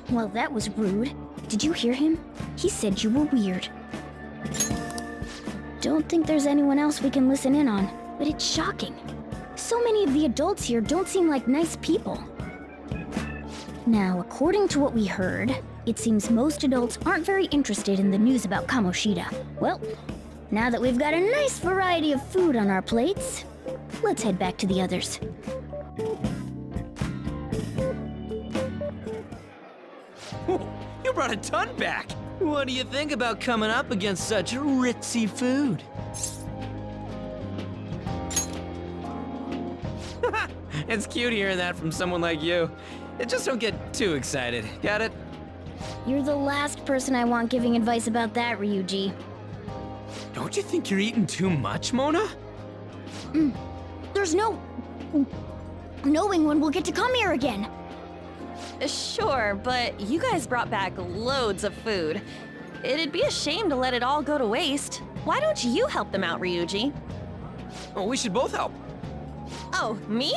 Well, that was rude. Did you hear him? He said you were weird. Don't think there's anyone else we can listen in on, but it's shocking. So many of the adults here don't seem like nice people. Now, according to what we heard, it seems most adults aren't very interested in the news about Kamoshida. Well, now that we've got a nice variety of food on our plates, let's head back to the others. You brought a ton back! What do you think about coming up against such ritzy food? It's cute hearing that from someone like you. Just don't get too excited, got it? You're the last person I want giving advice about that, Ryuji. Don't you think you're eating too much, Mona? There's no knowing when we'll get to come here again. Sure, but you guys brought back loads of food. It'd be a shame to let it all go to waste. Why don't you help them out, Ryuji? Oh, we should both help. Oh, me?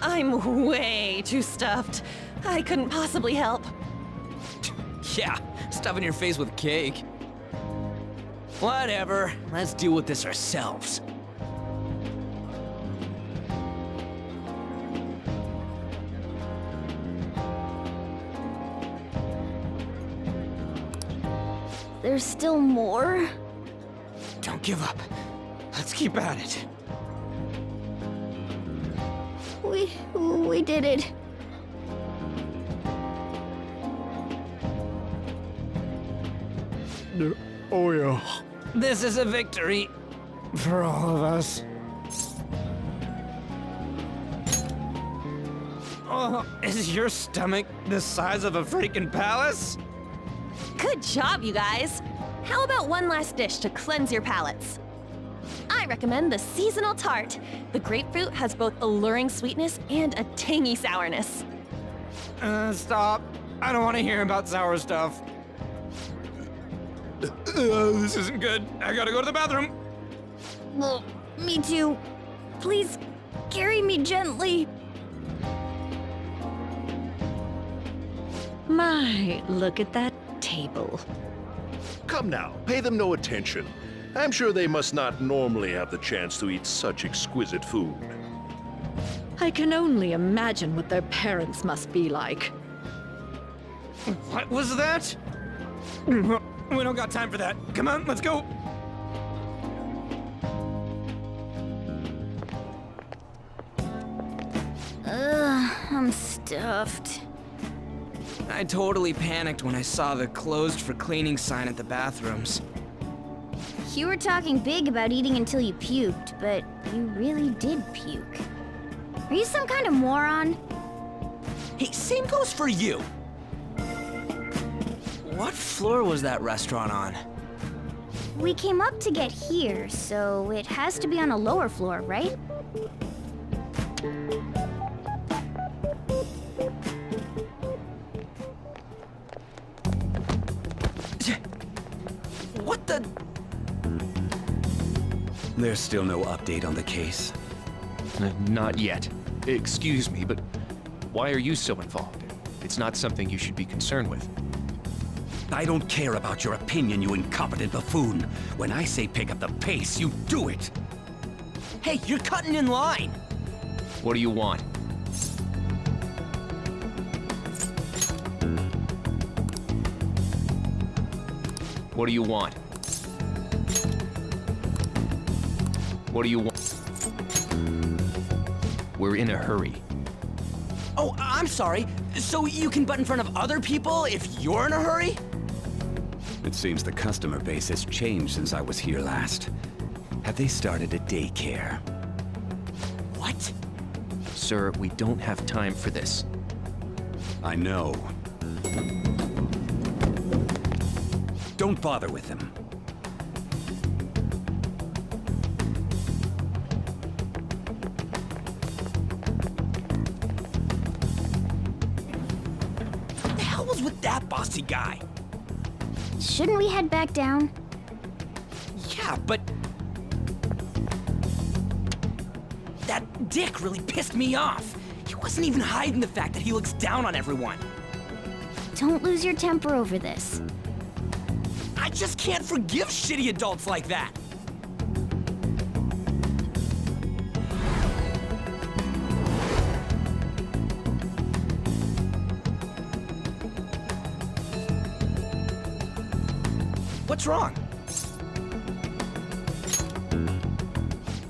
I'm way too stuffed. I couldn't possibly help. Yeah, stuffing your face with cake. Whatever, let's deal with this ourselves. There's still more? Don't give up. Let's keep at it. We did it. Oh yeah. This is a victory for all of us. Oh, is your stomach the size of a freaking palace? Good job, you guys. How about one last dish to cleanse your palates? I recommend the seasonal tart. The grapefruit has both alluring sweetness and a tangy sourness. Stop. I don't want to hear about sour stuff. This isn't good. I gotta go to the bathroom. Well, me too. Please, carry me gently. My, look at that table. Come now, pay them no attention. I'm sure they must not normally have the chance to eat such exquisite food. I can only imagine what their parents must be like. What was that? We don't got time for that. Come on, let's go. I'm stuffed. I totally panicked when I saw the closed for cleaning sign at the bathrooms. You were talking big about eating until you puked, but you really did puke. Are you some kind of moron? Hey, same goes for you. What floor was that restaurant on? We came up to get here, so it has to be on a lower floor, right? What the? There's still no update on the case. Not yet. Excuse me, but why are you so involved? It's not something you should be concerned with. I don't care about your opinion, you incompetent buffoon. When I say pick up the pace, you do it. Hey, you're cutting in line. What do you want? What do you want? What do you want? We're in a hurry. Oh, I'm sorry. So you can butt in front of other people if you're in a hurry? It seems the customer base has changed since I was here last. Have they started a daycare? What? Sir, we don't have time for this. I know. Don't bother with them. What the hell was with that bossy guy? Shouldn't we head back down? Yeah, but... that dick really pissed me off. He wasn't even hiding the fact that he looks down on everyone. Don't lose your temper over this. I just can't forgive shitty adults like that. What's wrong?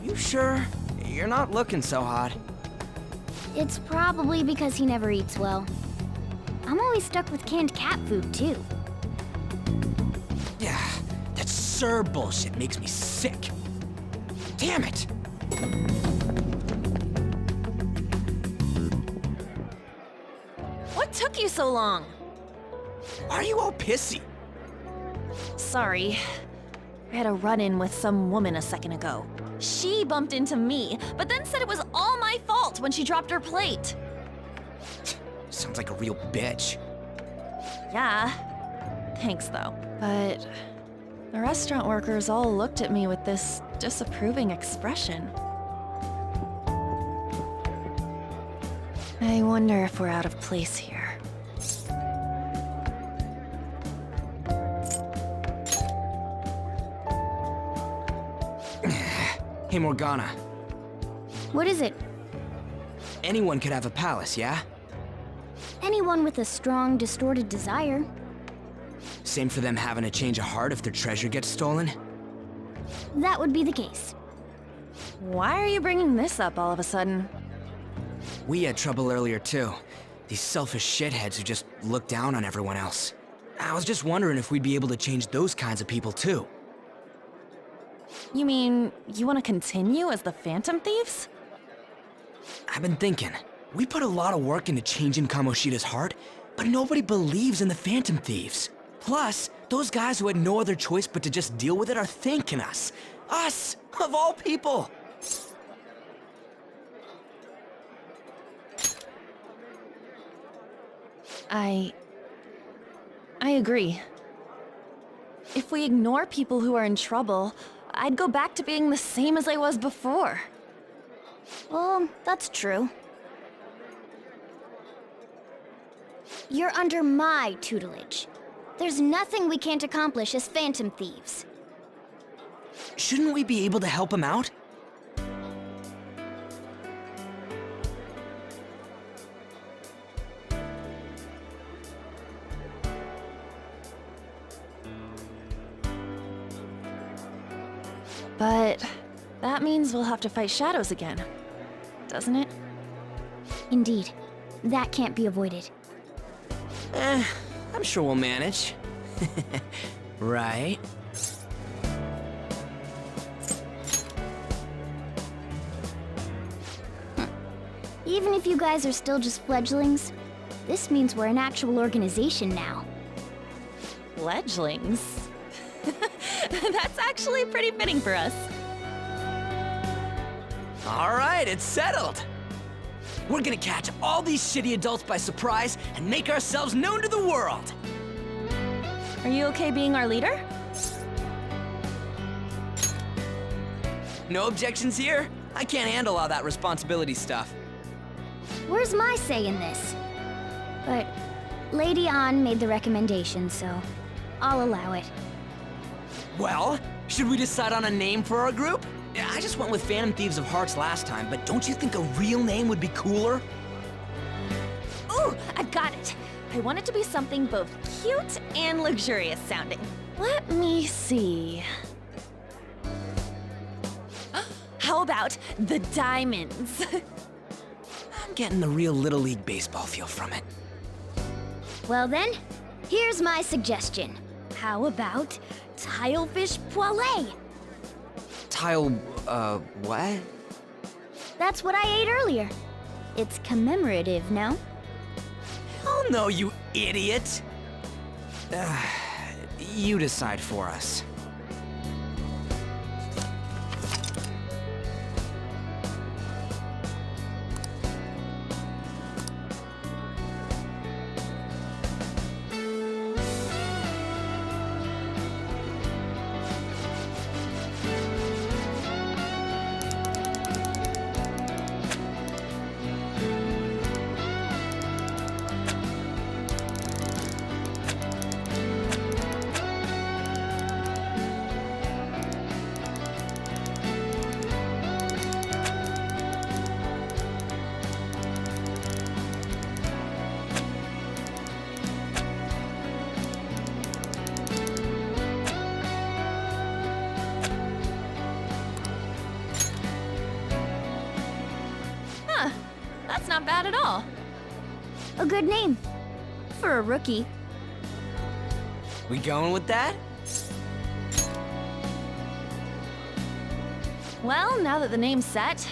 You sure? You're not looking so hot. It's probably because he never eats well. I'm always stuck with canned cat food, too. Yeah, that sir bullshit makes me sick. Damn it! What took you so long? Why are you all pissy? Sorry. I had a run-in with some woman a second ago. She bumped into me, but then said it was all my fault when she dropped her plate. Sounds like a real bitch. Yeah. Thanks, though. But the restaurant workers all looked at me with this disapproving expression. I wonder if we're out of place here. Hey, Morgana. What is it? Anyone could have a palace, yeah? Anyone with a strong, distorted desire. Same for them having a change of heart if their treasure gets stolen? That would be the case. Why are you bringing this up all of a sudden? We had trouble earlier, too. These selfish shitheads who just look down on everyone else. I was just wondering if we'd be able to change those kinds of people, too. You mean, you want to continue as the Phantom Thieves? I've been thinking. We put a lot of work into changing Kamoshida's heart, but nobody believes in the Phantom Thieves. Plus, those guys who had no other choice but to just deal with it are thanking us. Us, of all people! I agree. If we ignore people who are in trouble, I'd go back to being the same as I was before. Well, that's true. You're under my tutelage. There's nothing we can't accomplish as Phantom Thieves. Shouldn't we be able to help him out? But that means we'll have to fight shadows again, doesn't it? Indeed. That can't be avoided. I'm sure we'll manage. Right? Even if you guys are still just fledglings, this means we're an actual organization now. Fledglings? That's actually pretty fitting for us. All right, it's settled. We're gonna catch all these shitty adults by surprise and make ourselves known to the world. Are you okay being our leader? No objections here? I can't handle all that responsibility stuff. Where's my say in this? But Lady An made the recommendation, so I'll allow it. Well, should we decide on a name for our group? Yeah, I just went with Phantom Thieves of Hearts last time, but don't you think a real name would be cooler? Ooh, I've got it. I want it to be something both cute and luxurious sounding. Let me see. How about the Diamonds? I'm getting the real Little League Baseball feel from it. Well then, here's my suggestion. How about Tilefish Poêlée? What? That's what I ate earlier. It's commemorative, no? Oh no, you idiot! You decide for us. not bad at all. A good name. For a rookie. We going with that? Well, now that the name's set,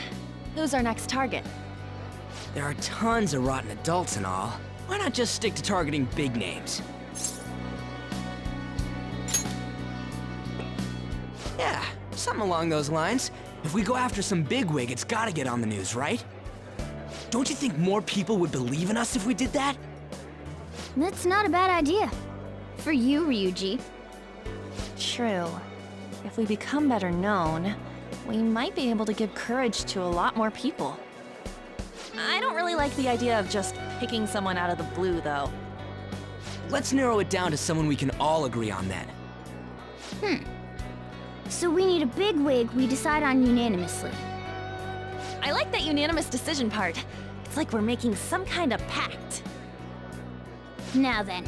who's our next target? There are tons of rotten adults and all. Why not just stick to targeting big names? Yeah, something along those lines. If we go after some bigwig, it's gotta get on the news, right? Don't you think more people would believe in us if we did that? That's not a bad idea. For you, Ryuji. True. If we become better known, we might be able to give courage to a lot more people. I don't really like the idea of just picking someone out of the blue, though. Let's narrow it down to someone we can all agree on then. So we need a bigwig we decide on unanimously. I like that unanimous decision part. It's like we're making some kind of pact. Now then,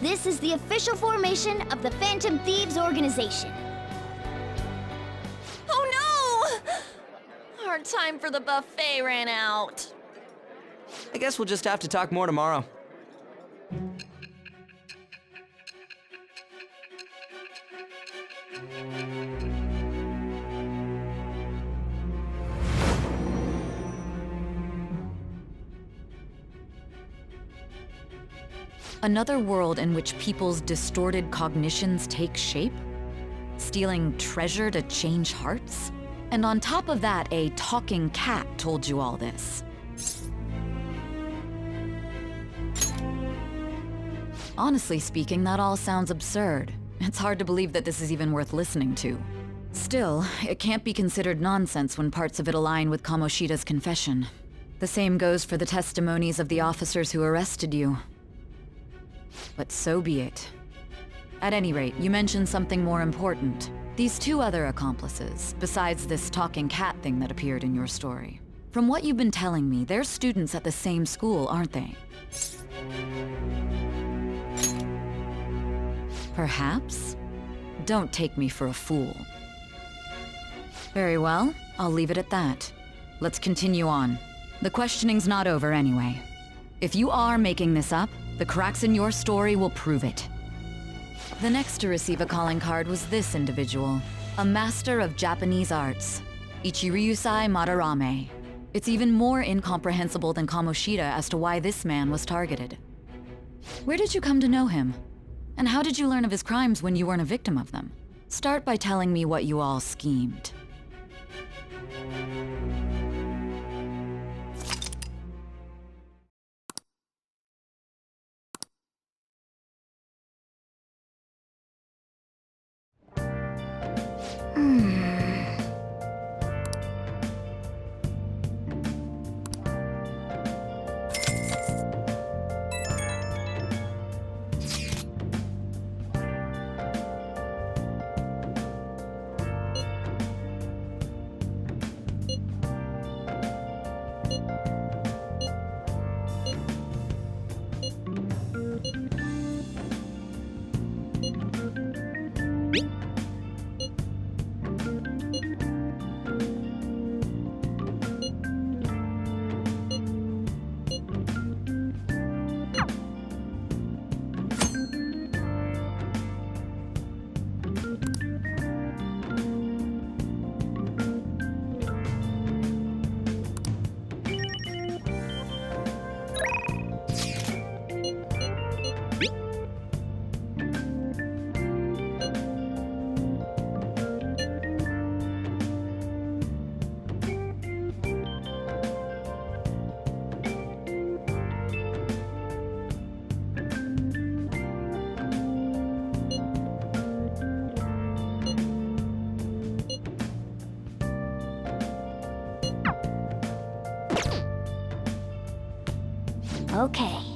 this is the official formation of the Phantom Thieves organization. Oh no! Our time for the buffet ran out. I guess we'll just have to talk more tomorrow. Another world in which people's distorted cognitions take shape? Stealing treasure to change hearts? And on top of that, a talking cat told you all this. Honestly speaking, that all sounds absurd. It's hard to believe that this is even worth listening to. Still, it can't be considered nonsense when parts of it align with Kamoshida's confession. The same goes for the testimonies of the officers who arrested you. But so be it. At any rate, you mentioned something more important. These two other accomplices, besides this talking cat thing that appeared in your story. From what you've been telling me, they're students at the same school, aren't they? Perhaps? Don't take me for a fool. Very well, I'll leave it at that. Let's continue on. The questioning's not over anyway. If you are making this up, the cracks in your story will prove it. The next to receive a calling card was this individual, a master of Japanese arts, Ichiryusai Madarame. It's even more incomprehensible than Kamoshida as to why this man was targeted. Where did you come to know him? And how did you learn of his crimes when you weren't a victim of them? Start by telling me what you all schemed. Okay.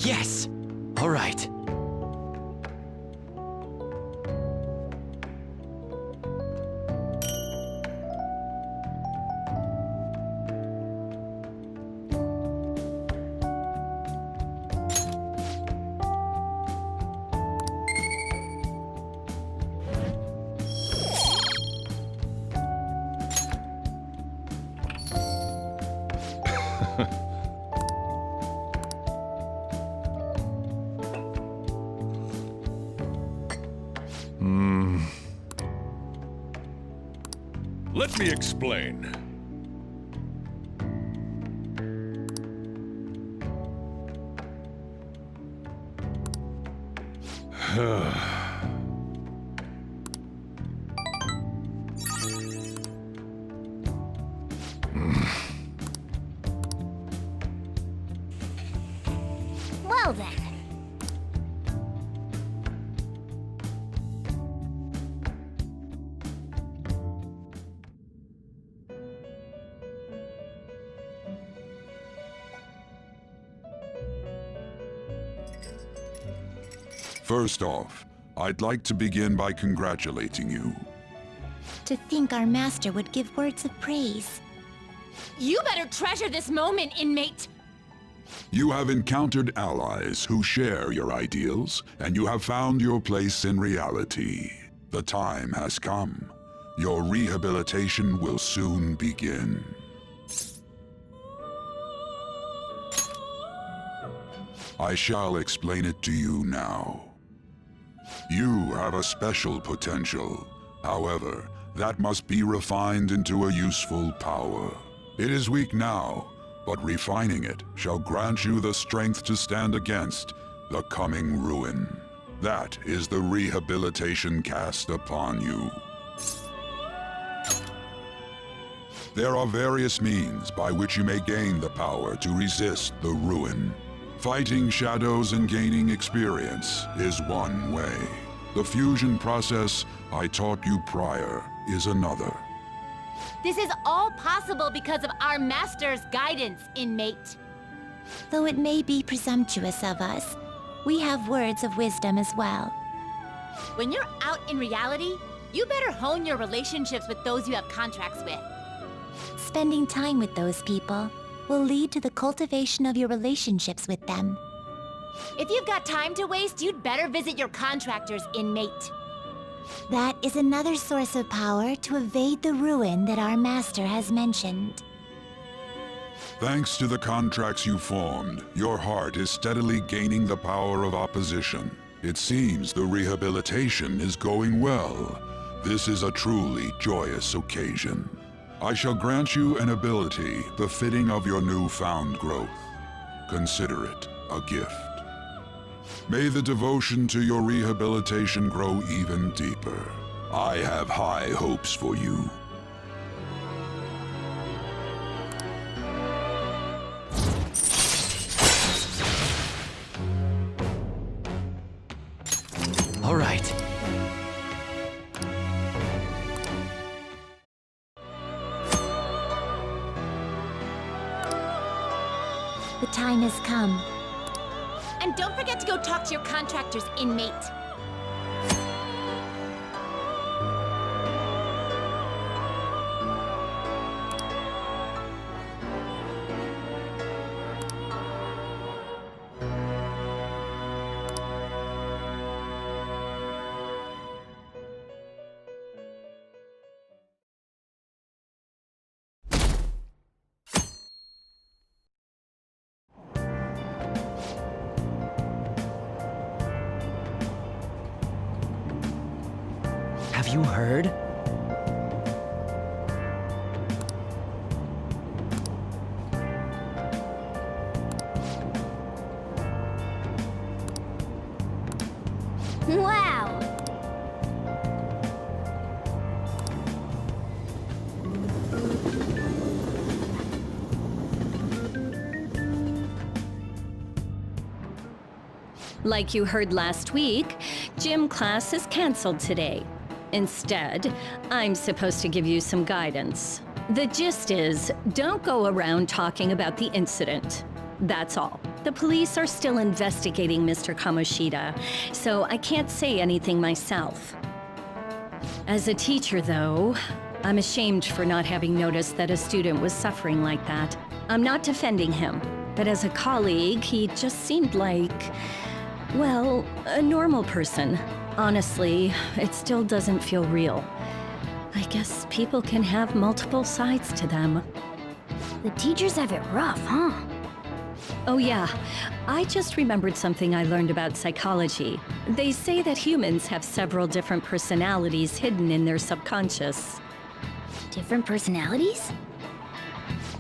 Yes! All right. Let me explain. Well then. First off, I'd like to begin by congratulating you. To think our master would give words of praise. You better treasure this moment, inmate! You have encountered allies who share your ideals, and you have found your place in reality. The time has come. Your rehabilitation will soon begin. I shall explain it to you now. You have a special potential. However, that must be refined into a useful power. It is weak now, but refining it shall grant you the strength to stand against the coming ruin. That is the rehabilitation cast upon you. There are various means by which you may gain the power to resist the ruin. Fighting shadows and gaining experience is one way. The fusion process I taught you prior is another. This is all possible because of our master's guidance, inmate. Though it may be presumptuous of us, we have words of wisdom as well. When you're out in reality, you better hone your relationships with those you have contracts with. Spending time with those people will lead to the cultivation of your relationships with them. If you've got time to waste, you'd better visit your contractors, inmate. That is another source of power to evade the ruin that our master has mentioned. Thanks to the contracts you formed, your heart is steadily gaining the power of opposition. It seems the rehabilitation is going well. This is a truly joyous occasion. I shall grant you an ability befitting of your newfound growth. Consider it a gift. May the devotion to your rehabilitation grow even deeper. I have high hopes for you. All right. The time has come. And don't forget to go talk to your contractors, inmate. Have you heard? Wow! Like you heard last week, gym class is canceled today. Instead, I'm supposed to give you some guidance. The gist is, don't go around talking about the incident. That's all. The police are still investigating Mr. Kamoshida, so I can't say anything myself. As a teacher, though, I'm ashamed for not having noticed that a student was suffering like that. I'm not defending him, but as a colleague, he just seemed like, well, a normal person. Honestly, it still doesn't feel real. I guess people can have multiple sides to them. The teachers have it rough, huh? Oh yeah, I just remembered something I learned about psychology. They say that humans have several different personalities hidden in their subconscious. Different personalities?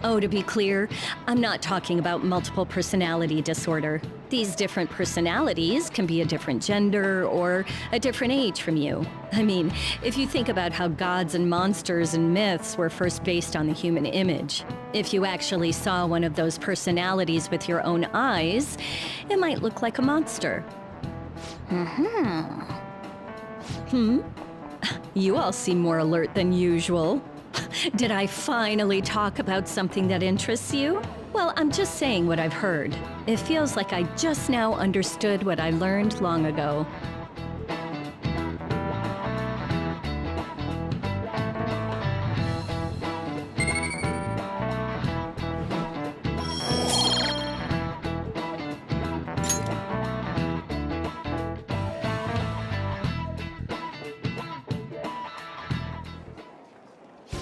Oh, to be clear, I'm not talking about multiple personality disorder. These different personalities can be a different gender or a different age from you. I mean, if you think about how gods and monsters and myths were first based on the human image, if you actually saw one of those personalities with your own eyes, it might look like a monster. You all seem more alert than usual. Did I finally talk about something that interests you? Well, I'm just saying what I've heard. It feels like I just now understood what I learned long ago.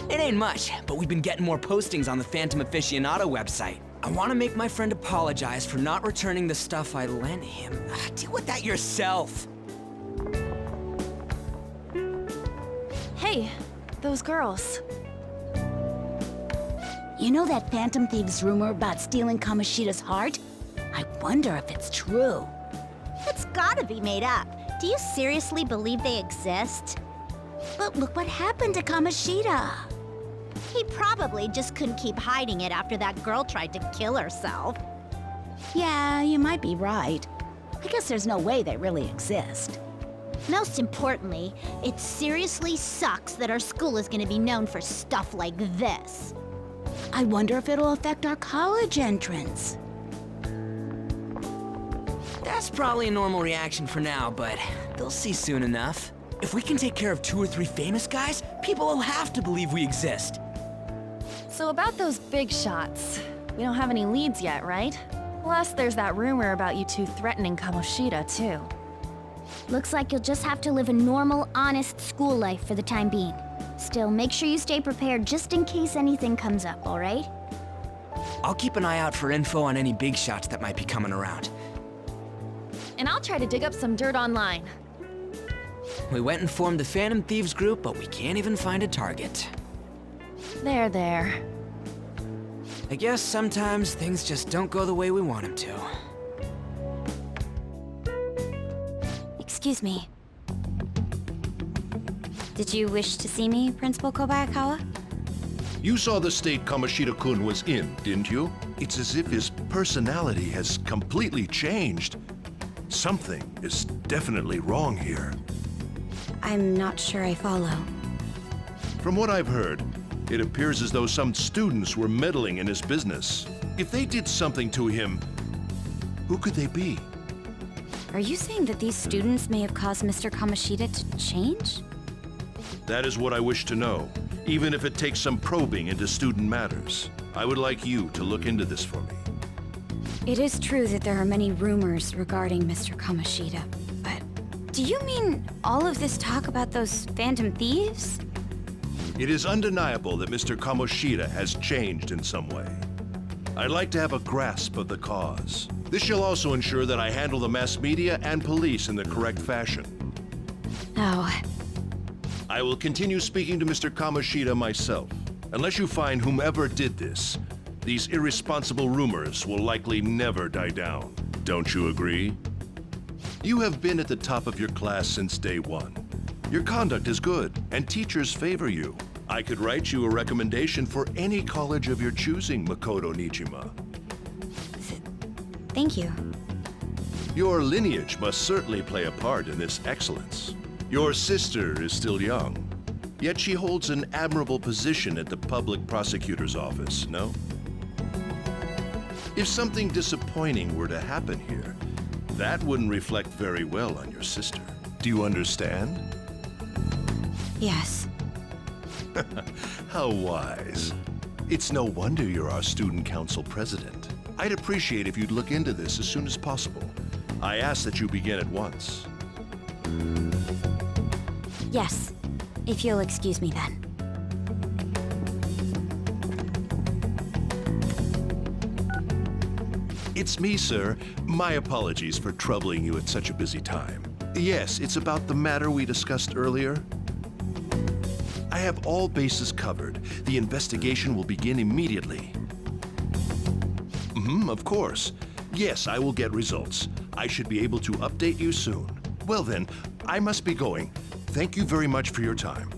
It ain't much, but we've been getting more postings on the Phantom Aficionado website. I want to make my friend apologize for not returning the stuff I lent him. Deal with that yourself. Hey, those girls. You know that Phantom Thieves rumor about stealing Kamoshida's heart? I wonder if it's true. It's gotta be made up. Do you seriously believe they exist? But look what happened to Kamoshida. He probably just couldn't keep hiding it after that girl tried to kill herself. Yeah, you might be right. I guess there's no way they really exist. Most importantly, it seriously sucks that our school is gonna be known for stuff like this. I wonder if it'll affect our college entrance. That's probably a normal reaction for now, but they'll see soon enough. If we can take care of 2 or 3 famous guys, people will have to believe we exist. So about those big shots, we don't have any leads yet, right? Plus, there's that rumor about you two threatening Kamoshida, too. Looks like you'll just have to live a normal, honest school life for the time being. Still, make sure you stay prepared just in case anything comes up, all right? I'll keep an eye out for info on any big shots that might be coming around. And I'll try to dig up some dirt online. We went and formed the Phantom Thieves group, but we can't even find a target. There. I guess sometimes things just don't go the way we want them to. Excuse me. Did you wish to see me, Principal Kobayakawa? You saw the state Kamoshida-kun was in, didn't you? It's as if his personality has completely changed. Something is definitely wrong here. I'm not sure I follow. From what I've heard, it appears as though some students were meddling in his business. If they did something to him, who could they be? Are you saying that these students may have caused Mr. Kamoshida to change? That is what I wish to know, even if it takes some probing into student matters. I would like you to look into this for me. It is true that there are many rumors regarding Mr. Kamoshida, but do you mean all of this talk about those Phantom Thieves? It is undeniable that Mr. Kamoshida has changed in some way. I'd like to have a grasp of the cause. This shall also ensure that I handle the mass media and police in the correct fashion. Oh. I will continue speaking to Mr. Kamoshida myself. Unless you find whomever did this, these irresponsible rumors will likely never die down. Don't you agree? You have been at the top of your class since day one. Your conduct is good, and teachers favor you. I could write you a recommendation for any college of your choosing, Makoto Nijima. Thank you. Your lineage must certainly play a part in this excellence. Your sister is still young, yet she holds an admirable position at the public prosecutor's office, no? If something disappointing were to happen here, that wouldn't reflect very well on your sister. Do you understand? Yes. How wise. It's no wonder you're our student council president. I'd appreciate if you'd look into this as soon as possible. I ask that you begin at once. Yes. If you'll excuse me then. It's me, sir. My apologies for troubling you at such a busy time. Yes, it's about the matter we discussed earlier. I have all bases covered. The investigation will begin immediately. Of course. Yes, I will get results. I should be able to update you soon. Well then, I must be going. Thank you very much for your time.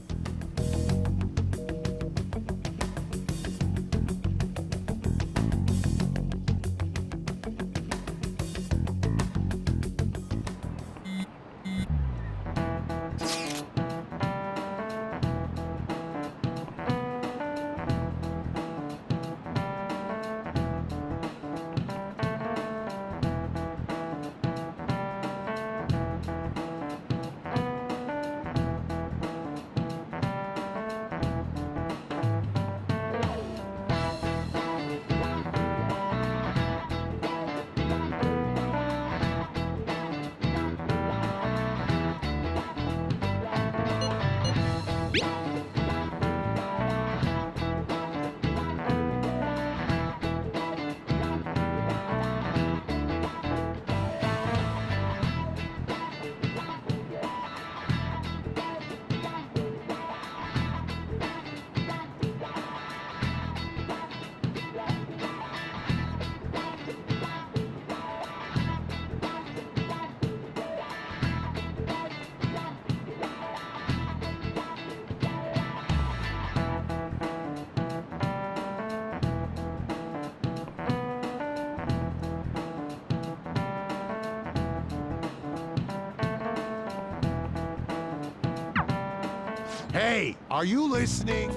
Hey, are you listening?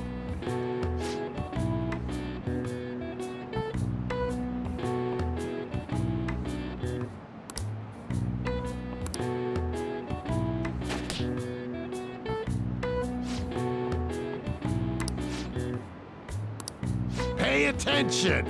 Pay attention!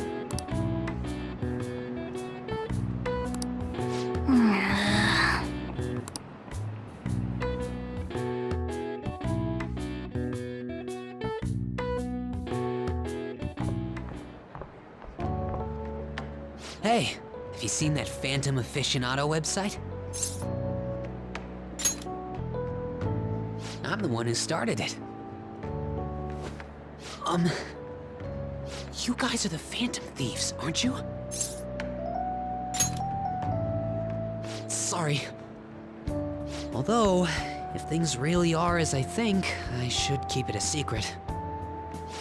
Hey, have you seen that Phantom Aficionado website? I'm the one who started it. You guys are the Phantom Thieves, aren't you? Sorry. Although, if things really are as I think, I should keep it a secret.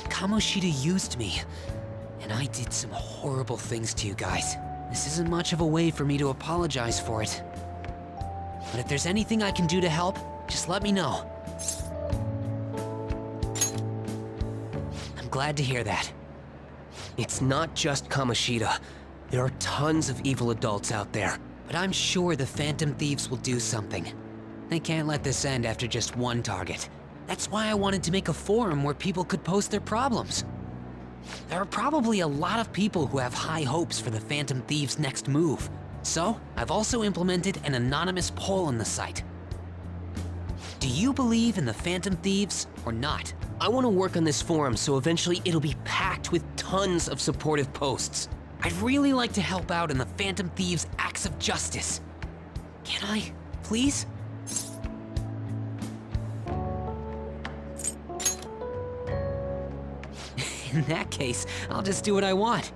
Kamoshida used me, and I did some horrible things to you guys. This isn't much of a way for me to apologize for it. But if there's anything I can do to help, just let me know. I'm glad to hear that. It's not just Kamoshida. There are tons of evil adults out there. But I'm sure the Phantom Thieves will do something. They can't let this end after just one target. That's why I wanted to make a forum where people could post their problems. There are probably a lot of people who have high hopes for the Phantom Thieves' next move. So, I've also implemented an anonymous poll on the site. Do you believe in the Phantom Thieves or not? I want to work on this forum so eventually it'll be packed with tons of supportive posts. I'd really like to help out in the Phantom Thieves' acts of justice. Can I, please? In that case, I'll just do what I want.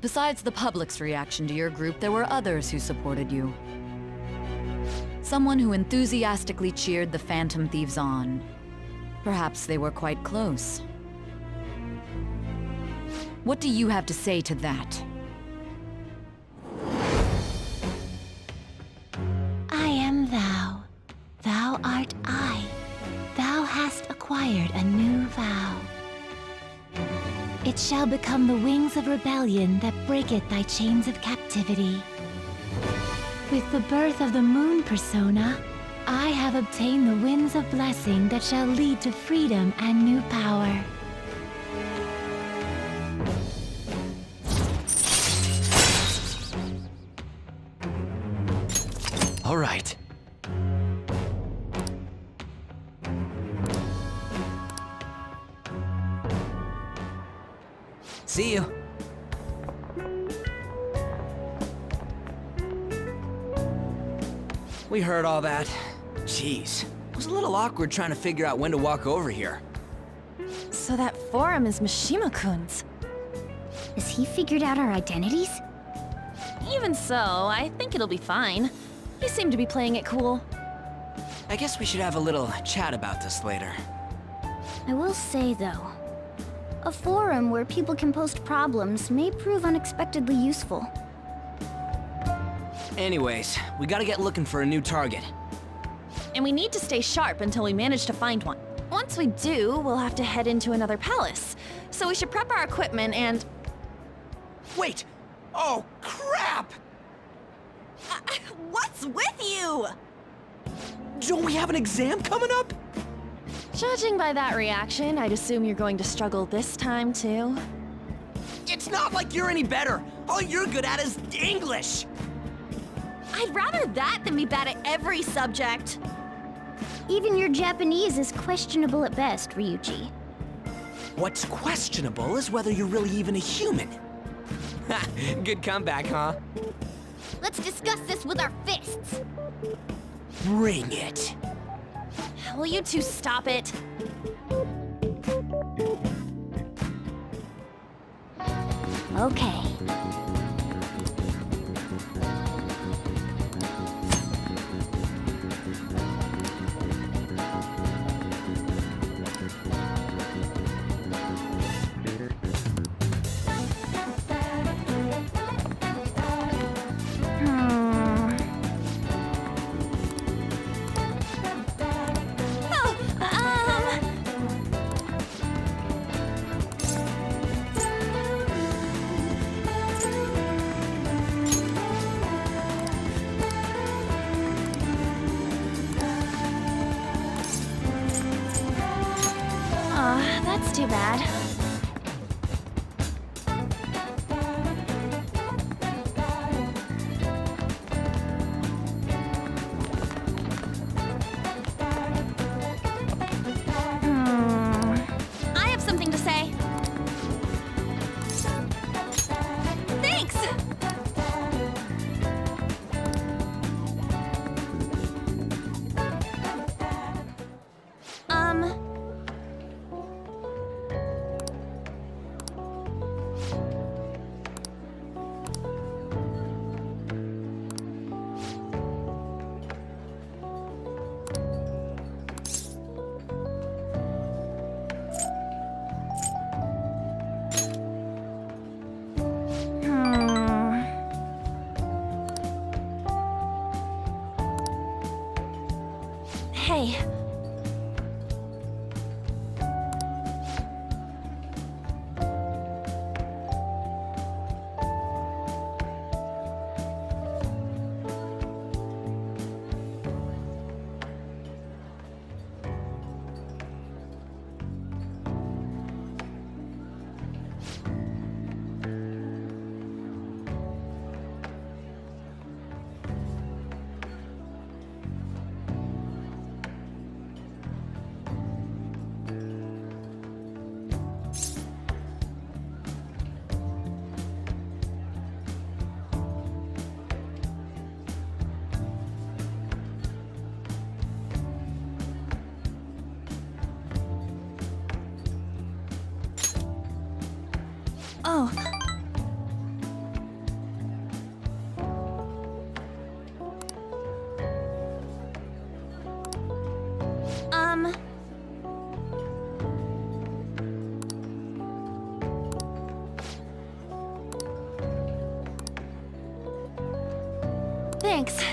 Besides the public's reaction to your group, there were others who supported you. someone who enthusiastically cheered the Phantom Thieves on. Perhaps they were quite close. What do you have to say to that? I am thou. Thou art I. Thou hast acquired a new vow. It shall become the wings of rebellion that breaketh thy chains of captivity. With the birth of the moon persona, I have obtained the winds of blessing that shall lead to freedom and new power. All right. See you. We heard all that. Jeez. It was a little awkward trying to figure out when to walk over here. So that forum is Mishima-kun's. Has he figured out our identities? Even so, I think it'll be fine. He seemed to be playing it cool. I guess we should have a little chat about this later. I will say, though, a forum where people can post problems may prove unexpectedly useful. Anyways, we gotta get looking for a new target. And we need to stay sharp until we manage to find one. Once we do, we'll have to head into another palace. So we should prep our equipment and... Wait! Oh, crap! What's with you? Don't we have an exam coming up? Judging by that reaction, I'd assume you're going to struggle this time, too. It's not like you're any better. All you're good at is English. I'd rather that than be bad at every subject. Even your Japanese is questionable at best, Ryuji. What's questionable is whether you're really even a human. Ha! Good comeback, huh? Let's discuss this with our fists. Bring it. Will you two stop it? Okay. That's too bad. I have something to say. Thanks! Hey. Oh. Thanks.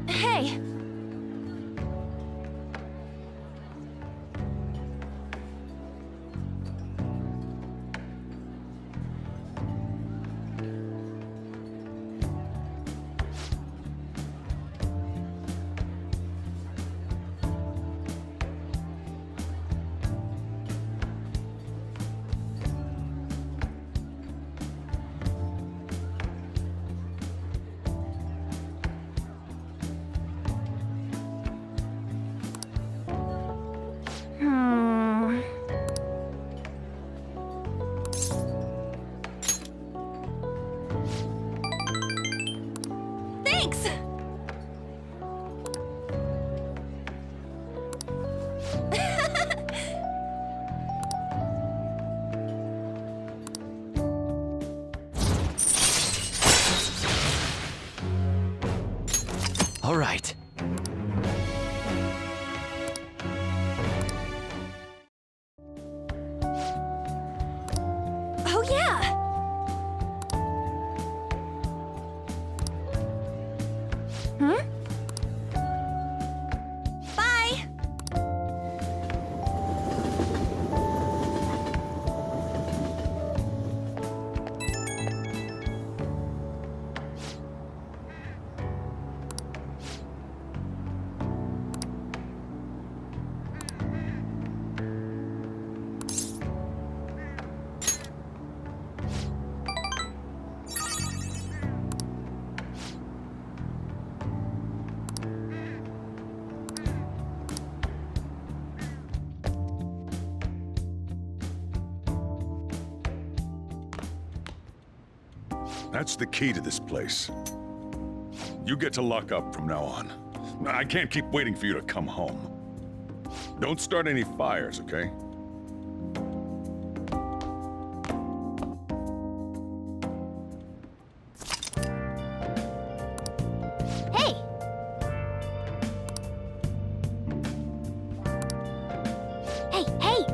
Hey! Thanks! All right. Oh yeah! Huh? Bye! That's the key to this place. You get to lock up from now on. I can't keep waiting for you to come home. Don't start any fires, okay? Hey! Hey, hey!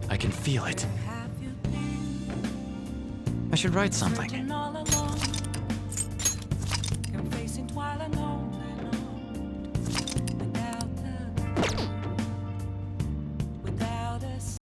I can feel it. I should write something.